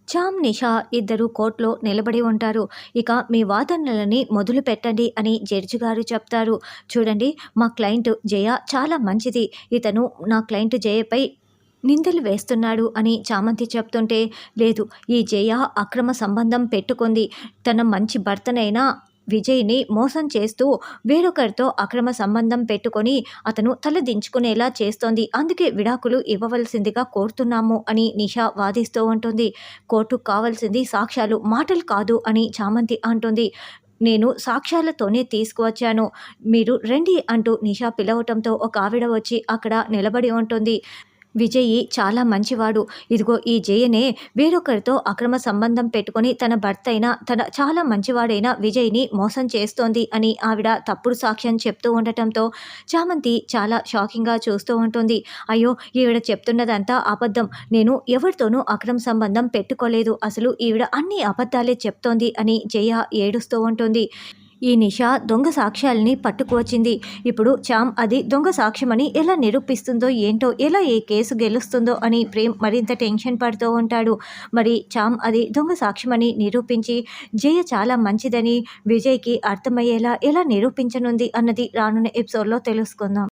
చామ్, నిషా ఇద్దరు కోర్టులో నిలబడి ఉంటారు. ఇక మీ వాదనలని మొదలు పెట్టండి అని జడ్జి గారు చెప్తారు. చూడండి, మా క్లయింట్ జయ చాలా మంచిది. ఇతను నా క్లయింట్ జయపై నిందలు వేస్తున్నాడు అని చామంతి చెప్తుంటే, లేదు, ఈ జయ అక్రమ సంబంధం పెట్టుకుంది. తన మంచి భర్తనైనా విజయ్ని మోసం చేస్తూ వేరొకరితో అక్రమ సంబంధం పెట్టుకొని అతను తలదించుకునేలా చేస్తోంది. అందుకే విడాకులు ఇవ్వవలసిందిగా కోరుతున్నాము అని నిషా వాదిస్తూ ఉంటుంది. కోర్టుకు కావాల్సింది సాక్ష్యాలు, మాటలు కాదు అని చామంతి అంటుంది. నేను సాక్ష్యాలతోనే తీసుకువచ్చాను, మీరు రండి అంటూ నిషా పిలవటంతో ఒక ఆవిడ వచ్చి అక్కడ నిలబడి ఉంటుంది. విజయ్ చాలా మంచివాడు. ఇదిగో ఈ జయనే వేరొకరితో అక్రమ సంబంధం పెట్టుకొని తన భర్త అయిన తన చాలా మంచివాడైన విజయ్ని మోసం చేస్తోంది అని ఆవిడ తప్పుడు సాక్ష్యం చెప్తూ ఉండటంతో చామంతి చాలా షాకింగ్గా చూస్తూ ఉంటుంది. అయ్యో, ఈవిడ చెప్తున్నదంతా అబద్ధం. నేను ఎవరితోనూ అక్రమ సంబంధం పెట్టుకోలేదు. అసలు ఈవిడ అన్ని అబద్ధాలే చెప్తోంది అని జయ ఏడుస్తూ ఉంటుంది. ఈ నిషా దొంగ సాక్ష్యాలని పట్టుకువచ్చింది. ఇప్పుడు చామ్ అది దొంగ సాక్ష్యమని ఎలా నిరూపిస్తుందో ఏంటో, ఎలా ఏ కేసు గెలుస్తుందో అని ప్రేమ్ మరింత టెన్షన్ పడుతూ ఉంటాడు. మరి చామ్ అది దొంగ సాక్ష్యమని నిరూపించి జయ చాలా మంచిదని విజయ్కి అర్థమయ్యేలా ఎలా నిరూపించనుంది అన్నది రానున్న ఎపిసోడ్లో తెలుసుకుందాం.